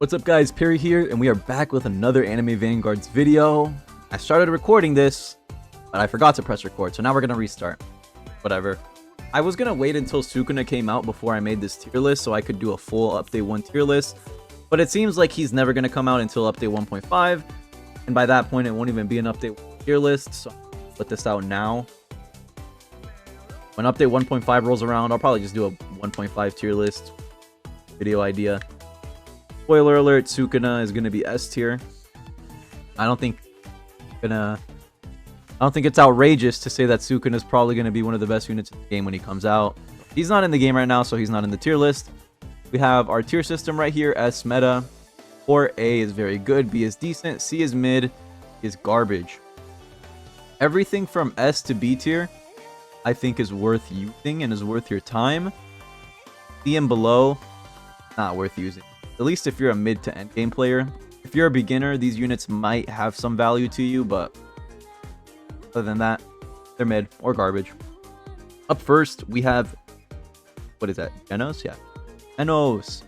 What's up guys, Perry here, and we are back with another Anime Vanguards video. I started recording this, but I forgot to press record, so now we're gonna restart. Whatever. I was gonna wait until Sukuna came out before I made this tier list so I could do a full update 1 tier list, but it seems like he's never gonna come out until update 1.5, and by that point it won't even be an update 1 tier list, so I'll put this out now. When update 1.5 rolls around, I'll probably just do a 1.5 tier list video idea. Spoiler alert, Sukuna is gonna be S tier. I don't think it's outrageous to say that Sukuna is probably gonna be one of the best units in the game when he comes out. He's not in the game right now, so he's not in the tier list. We have our tier system right here: S meta, or A is very good, B is decent, C is mid, E is garbage. Everything from S to B tier I think is worth using and is worth your time. C and below, not worth using. At least if you're a mid to end game player. If you're a beginner, these units might have some value to you, but other than that, they're mid or garbage. Up first, we have, what is that? Genos? Yeah. Genos.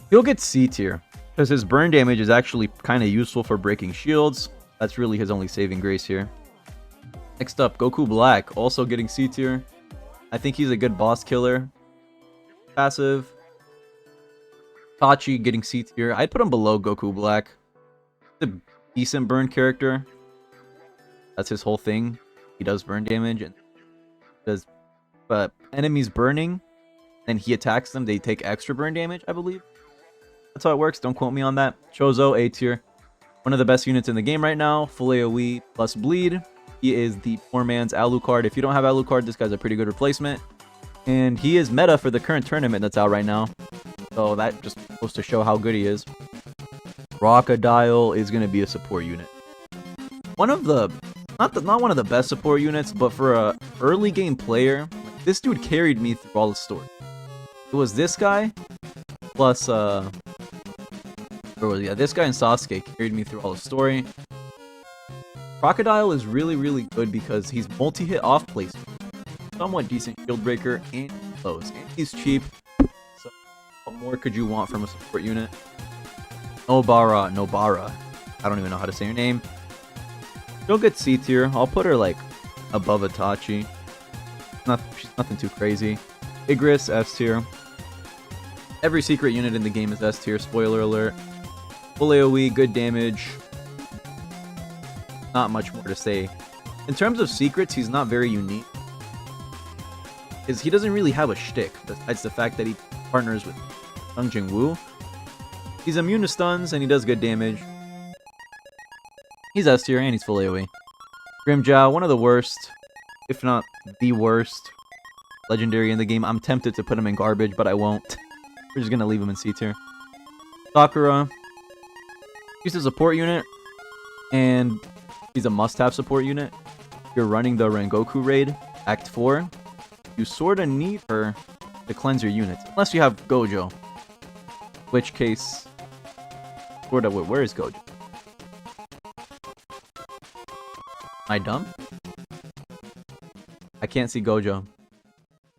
He'll get C tier because his burn damage is actually kind of useful for breaking shields. That's really his only saving grace here. Next up, Goku Black, also getting C tier. I think he's a good boss killer. Passive. Tachi getting C tier. I'd put him below Goku Black. He's a decent burn character. That's his whole thing. He does burn damage and does, but enemies burning, then he attacks them, they take extra burn damage, I believe. That's how it works. Don't quote me on that. Chozo A tier. One of the best units in the game right now. Full AoE plus bleed. He is the poor man's Alucard. If you don't have Alucard, this guy's a pretty good replacement. And he is meta for the current tournament that's out right now. So that just goes to show how good he is. Crocodile is going to be a support unit. One of the, not one of the best support units, but for a early game player, this dude carried me through all the story. It was this guy, plus, this guy and Sasuke carried me through all the story. Crocodile is really, really good because he's multi-hit off placement. Somewhat decent shield breaker and close, and he's cheap. So what more could you want from a support unit? Nobara. I don't even know how to say her name. She'll get C tier. I'll put her like above Itachi. She's nothing too crazy. Igris S tier. Every secret unit in the game is S tier. Spoiler alert. Full AoE, good damage. Not much more to say. In terms of secrets, he's not very unique. He doesn't really have a shtick, besides the fact that he partners with Sung Jin Woo. He's immune to stuns, and he does good damage. He's S tier, and he's full AoE. Grimjow, one of the worst, if not the worst, legendary in the game. I'm tempted to put him in garbage, but I won't. We're just going to leave him in C tier. Sakura. He's a support unit, and he's a must-have support unit. If you're running the Rengoku raid, Act 4, you sort of need her to cleanse your units. Unless you have Gojo. In which case, sort of, where is Gojo? Am I dumb? I can't see Gojo.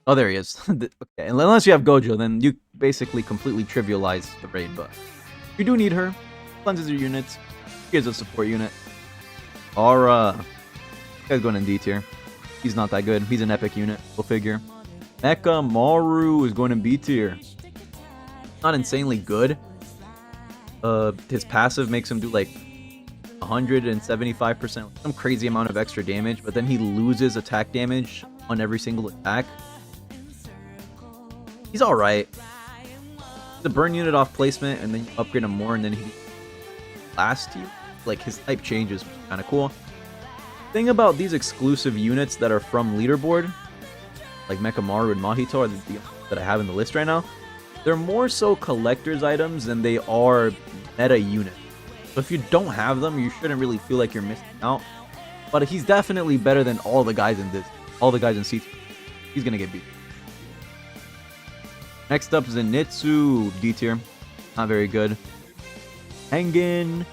Oh, there he is. Okay, unless you have Gojo, then you basically completely trivialize the raid, but you do need her. Cleanses your units. She is a support unit. Aura. This guy's going in D tier. He's not that good. He's an epic unit. We'll figure. Mecha Maru is going in B tier. Not insanely good. His passive makes him do like 175%. Some crazy amount of extra damage. But then he loses attack damage on every single attack. He's alright. He's a burn unit off placement. And then you upgrade him more. And then he lasts you. Like his type changes. Kind of cool. Thing about these exclusive units that are from leaderboard, like Mechamaru and Mahito are the that I have in the list right now, they're more so collector's items than they are meta units. So if you don't have them, you shouldn't really feel like you're missing out. But he's definitely better than all the guys in C tier. He's gonna get beat. Next up is Zenitsu, D tier. Not very good. Hengen.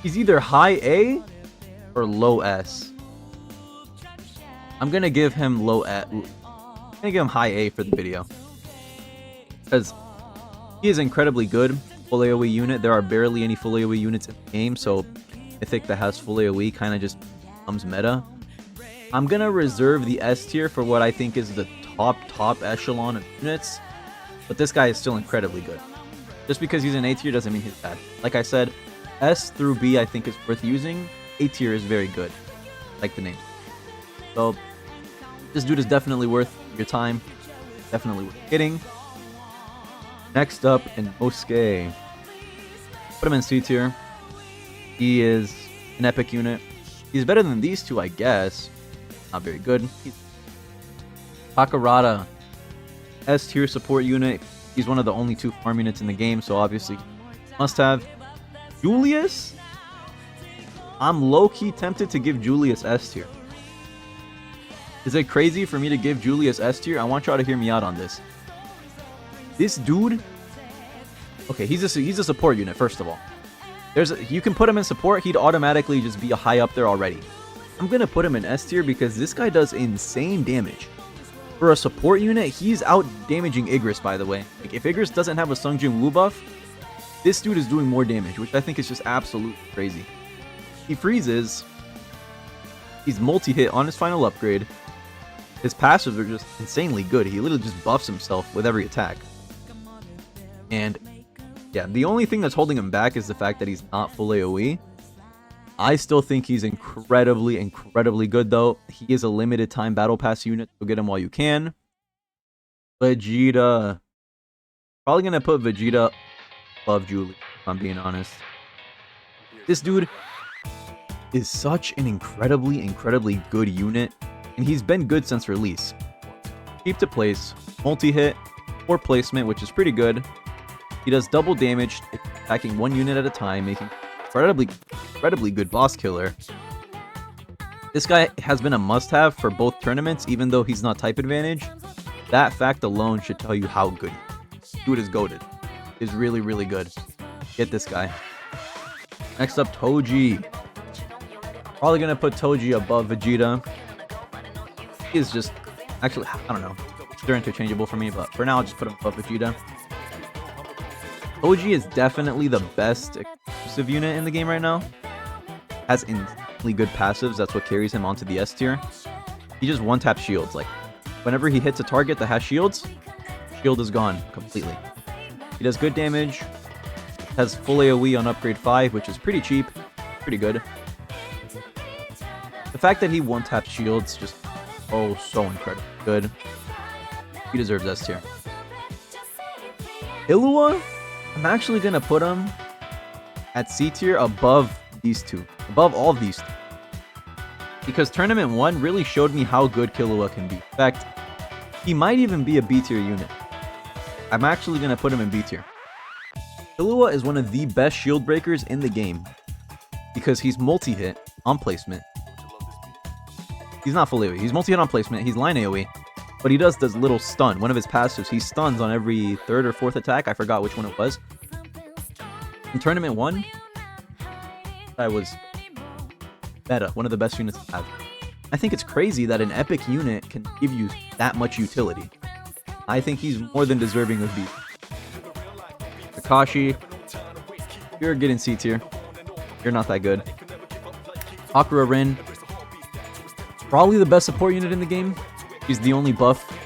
He's either high A or low S. I'm gonna give him high A for the video. because he is incredibly good. Full AoE unit. There are barely any full AoE units in the game, so Mythic that has full AoE kind of just becomes meta. I'm gonna reserve the S tier for what I think is the top echelon of units, but this guy is still incredibly good. Just because he's an A tier doesn't mean he's bad. Like I said, S through B I think is worth using. A tier is very good, like the name. So this dude is definitely worth your time, definitely worth getting. Next up, in Mosuke. Put him in C tier. He is an epic unit. He's better than these two, I guess. Not very good. Takarada. S tier support unit. He's one of the only 2 farm units in the game, so obviously must have. Julius? I'm low-key tempted to give Julius S tier. Is it crazy for me to give Julius S tier? I want y'all to hear me out on this. This dude, okay, he's a support unit. First of all, you can put him in support. He'd automatically just be a high up there already. I'm gonna put him in S tier because this guy does insane damage. For a support unit, he's out damaging Igris. By the way, like if Igris doesn't have a Sungjin Woo buff, this dude is doing more damage, which I think is just absolutely crazy. He freezes. He's multi-hit on his final upgrade. His passives are just insanely good. He literally just buffs himself with every attack. And yeah, the only thing that's holding him back is the fact that he's not full AoE. I still think he's incredibly good though. He is a limited time battle pass unit, so get him while you can. Vegeta. Probably gonna put Vegeta above Julie, if I'm being honest. This dude is such an incredibly good unit, and he's been good since release. Cheap to place, multi-hit, or placement, which is pretty good. He does double damage, attacking 1 unit at a time, making incredibly good boss killer. This guy has been a must-have for both tournaments, even though he's not type advantage. That fact alone should tell you how good he is. Dude is goated. Is really good. Get this guy. Next up, Toji. Probably gonna put Toji above Vegeta. He is just, actually, I don't know. They're interchangeable for me, but for now, I'll just put him above Vegeta. Toji is definitely the best exclusive unit in the game right now. Has insanely good passives. That's what carries him onto the S tier. He just one-tap shields. Like, whenever he hits a target that has shields, shield is gone completely. He does good damage. Has full AoE on upgrade 5, which is pretty cheap. Pretty good. The fact that he one-taps shields just so incredibly good. He deserves S tier. Killua? I'm actually gonna put him at C tier above these two. Above all of these two. Because Tournament 1 really showed me how good Killua can be. In fact, he might even be a B tier unit. I'm actually gonna put him in B tier. Killua is one of the best shield breakers in the game. Because he's multi-hit on placement. He's not full AoE. He's multi-hit on placement. He's line AoE. But he does little stun. One of his passives, he stuns on every 3rd or 4th attack. I forgot which one it was. In Tournament 1, I was meta. One of the best units I have. I think it's crazy that an epic unit can give you that much utility. I think he's more than deserving of B. Kakashi, you're getting C tier. You're not that good. Akira Rin, probably the best support unit in the game. He's the only buff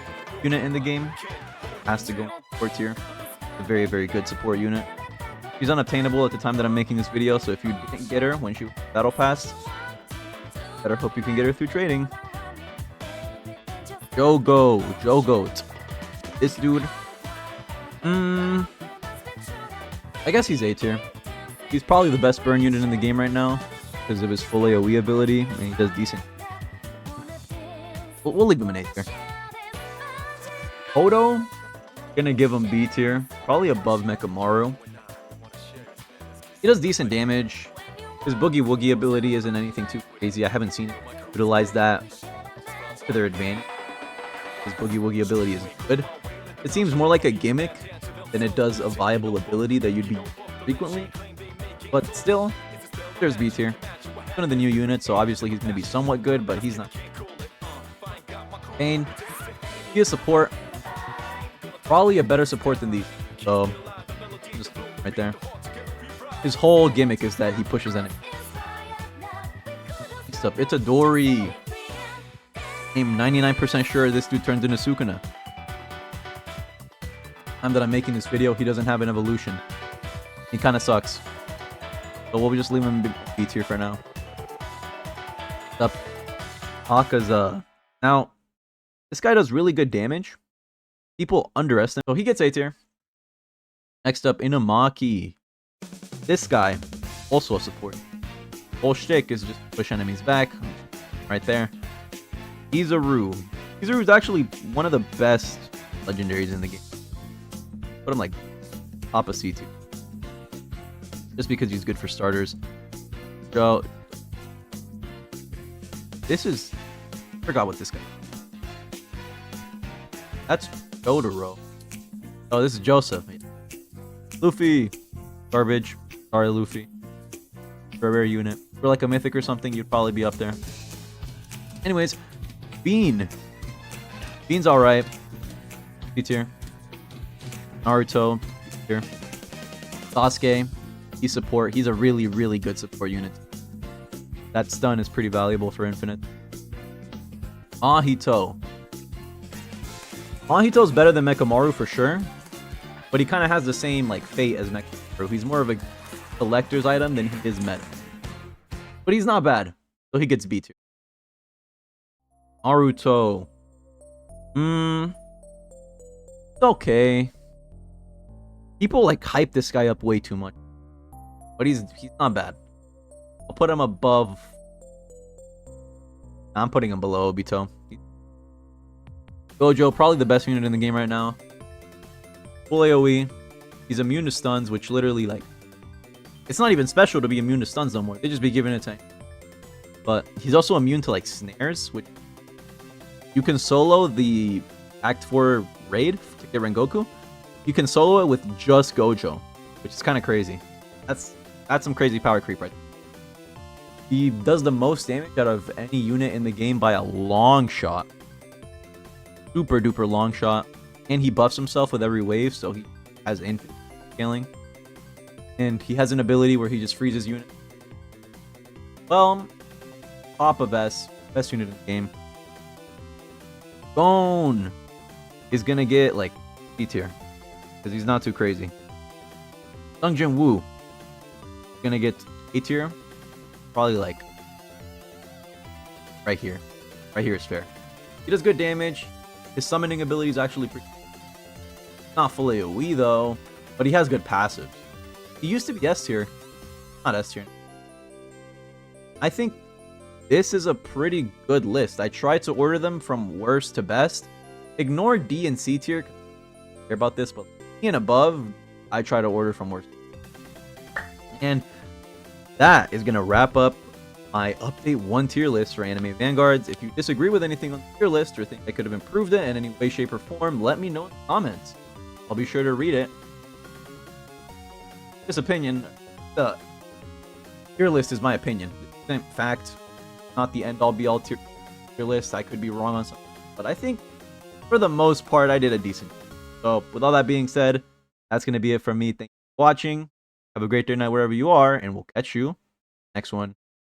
unit in the game. Has to go support tier. A very good support unit. She's unobtainable at the time that I'm making this video, so if you didn't get her when she battle passed, better hope you can get her through trading. Jogoat. This dude, I guess he's A tier. He's probably the best burn unit in the game right now because of his full AoE ability, and he does decent. We'll leave him in A tier. Odo, gonna give him B tier, probably above Mechamaru. He does decent damage. His Boogie Woogie ability isn't anything too crazy. I haven't seen it utilize that to their advantage. His Boogie Woogie ability is good. It seems more like a gimmick than it does a viable ability that you'd be frequently. But still, there's B tier. He's one of the new units, so obviously he's going to be somewhat good, but he's not. Pain, he is support. Probably a better support than these. So, just right there. His whole gimmick is that he pushes enemies. Next up, it's a Dory. I'm 99% sure this dude turns into Sukuna. Time that I'm making this video, he doesn't have an evolution. He kind of sucks. So we'll just leave him B tier for now. Next up, Akaza. Now, this guy does really good damage. People underestimate. So he gets A tier. Next up, Inumaki. This guy, also a support. Whole shtick is just push enemies back. Right there. Kizaru. Kizaru is actually one of the best legendaries in the game. Put him like top of C tier. Just because he's good for starters. So, this is... I forgot what this guy is. That's Jotaro. Oh, this is Joseph. Luffy. Garbage. Sorry, Luffy. For a rare unit. For like a mythic or something, you'd probably be up there. Anyways, Bean. Bean's alright. B tier. Naruto. B tier. Sasuke. He's support. He's a really, really good support unit. That stun is pretty valuable for Infinite. Mahito. Mahito's better than Mekamaru for sure. But he kind of has the same like fate as Mekamaru. He's more of a collector's item than he is meta. But he's not bad. So he gets B tier. Naruto. It's okay. People like hype this guy up way too much. But he's not bad. I'll put him above. I'm putting him below Obito. Gojo, probably the best unit in the game right now. Full AoE. He's immune to stuns, which literally like... It's not even special to be immune to stuns no more. They just be giving it to him. But he's also immune to like snares, which... You can solo the Act 4 raid to get Rengoku. You can solo it with just Gojo, which is kind of crazy. That's some crazy power creep right there. He does the most damage out of any unit in the game by a long shot. Super duper long shot. And he buffs himself with every wave, so he has infinite scaling. And he has an ability where he just freezes unit. Well, top of best unit in the game. Gon is gonna get like C tier because he's not too crazy. Sung Jin Woo gonna get A tier, probably like right here. Right here is fair. He does good damage. His summoning ability is actually pretty. Not full AoE though, but he has good passives. He used to be S tier, not S tier. I think this is a pretty good list. I tried to order them from worst to best. Ignore D and C tier. I don't care about this, but E and above, I try to order from worst. And that is gonna wrap up my update 1 tier list for Anime Vanguards. If you disagree with anything on the tier list or think I could have improved it in any way, shape, or form, let me know in the comments. I'll be sure to read it. This opinion, the tier list is my opinion. In fact, not the end all be all tier list. I could be wrong on something, but I think for the most part I did a decent job. So with all that being said, that's gonna be it from me. Thank you for watching. Have a great day, night, wherever you are, and we'll catch you next one.